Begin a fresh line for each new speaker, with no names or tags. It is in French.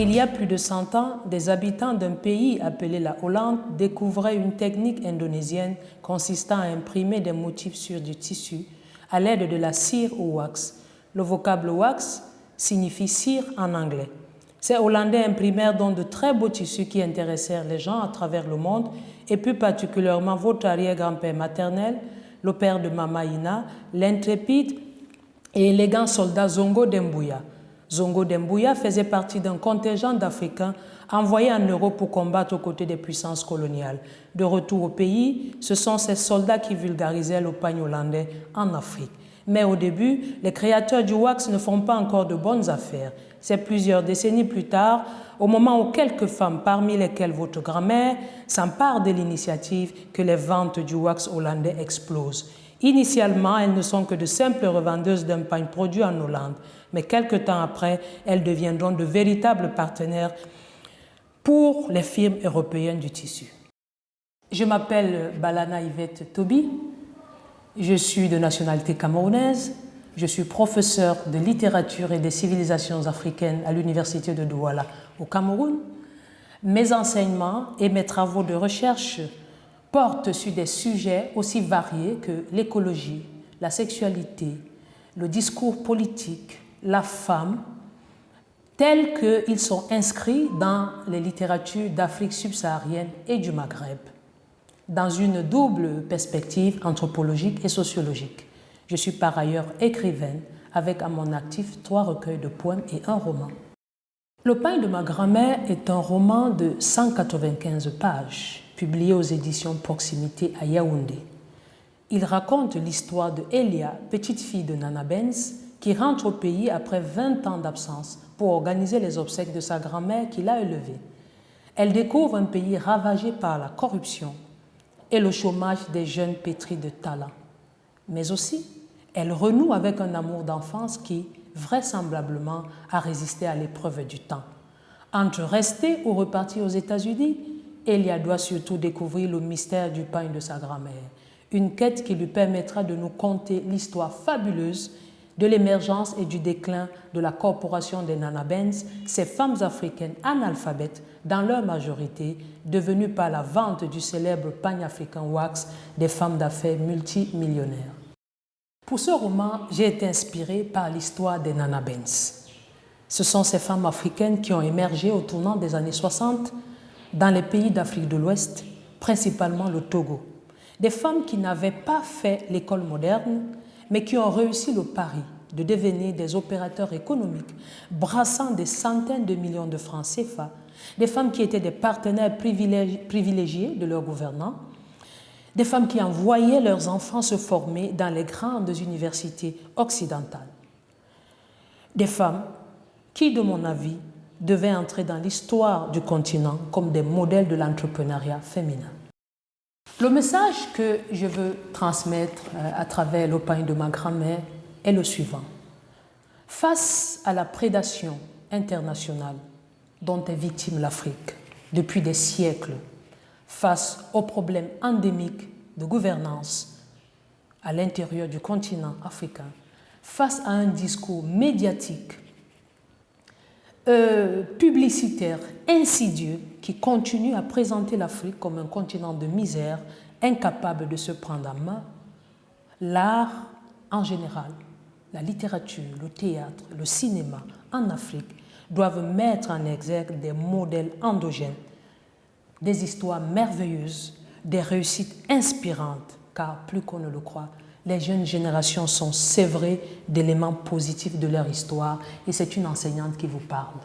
Il y a plus de 100 ans, des habitants d'un pays appelé la Hollande découvraient une technique indonésienne consistant à imprimer des motifs sur du tissu à l'aide de la cire au wax. Le vocable wax signifie cire en anglais. Ces Hollandais imprimèrent donc de très beaux tissus qui intéressèrent les gens à travers le monde et plus particulièrement votre arrière-grand-père maternel, le père de Mama Ina, l'intrépide et élégant soldat Zongo Dembuya. Zongo Dembuya faisait partie d'un contingent d'Africains envoyés en Europe pour combattre aux côtés des puissances coloniales. De retour au pays, ce sont ces soldats qui vulgarisaient le pagne hollandais en Afrique. Mais au début, les créateurs du wax ne font pas encore de bonnes affaires. C'est plusieurs décennies plus tard, au moment où quelques femmes, parmi lesquelles votre grand-mère, s'emparent de l'initiative, que les ventes du wax hollandais explosent. Initialement, elles ne sont que de simples revendeuses d'un pagne produit en Hollande, mais quelque temps après, elles deviendront de véritables partenaires pour les firmes européennes du tissu. Je m'appelle Balana Yvette Toby, je suis de nationalité camerounaise, je suis professeur de littérature et des civilisations africaines à l'université de Douala au Cameroun. Mes enseignements et mes travaux de recherche portent sur des sujets aussi variés que l'écologie, la sexualité, le discours politique, la femme, tels qu'ils sont inscrits dans les littératures d'Afrique subsaharienne et du Maghreb, dans une double perspective anthropologique et sociologique. Je suis par ailleurs écrivaine, avec à mon actif 3 recueils de poèmes et un roman. Le pagne de ma grand-mère est un roman de 195 pages, publié aux éditions Proximité à Yaoundé. Il raconte l'histoire de Elia, petite fille de Nana Benz, qui rentre au pays après 20 ans d'absence pour organiser les obsèques de sa grand-mère qui l'a élevée. Elle découvre un pays ravagé par la corruption et le chômage des jeunes pétris de talent. Mais aussi, elle renoue avec un amour d'enfance qui, vraisemblablement, a résisté à l'épreuve du temps. Entre rester ou repartir aux États-Unis, Elia doit surtout découvrir le mystère du pagne de sa grand-mère, une quête qui lui permettra de nous conter l'histoire fabuleuse de l'émergence et du déclin de la corporation des Nana Benz, ces femmes africaines analphabètes, dans leur majorité, devenues par la vente du célèbre pagne africain wax des femmes d'affaires multimillionnaires. Pour ce roman, j'ai été inspirée par l'histoire des Nana Benz. Ce sont ces femmes africaines qui ont émergé au tournant des années 60 dans les pays d'Afrique de l'Ouest, principalement le Togo. Des femmes qui n'avaient pas fait l'école moderne, mais qui ont réussi le pari de devenir des opérateurs économiques, brassant des centaines de millions de francs CFA, des femmes qui étaient des partenaires privilégiés de leurs gouvernants, des femmes qui envoyaient leurs enfants se former dans les grandes universités occidentales. Des femmes qui, de mon avis, devaient entrer dans l'histoire du continent comme des modèles de l'entrepreneuriat féminin. Le message que je veux transmettre à travers le pagne de ma grand-mère est le suivant. Face à la prédation internationale dont est victime l'Afrique depuis des siècles, face aux problèmes endémiques de gouvernance à l'intérieur du continent africain, face à un discours médiatique, publicitaire, insidieux, qui continue à présenter l'Afrique comme un continent de misère, incapable de se prendre en main, l'art en général, la littérature, le théâtre, le cinéma en Afrique doivent mettre en exergue des modèles endogènes, des histoires merveilleuses, des réussites inspirantes, car plus qu'on ne le croit, les jeunes générations sont sévrées d'éléments positifs de leur histoire et c'est une enseignante qui vous parle.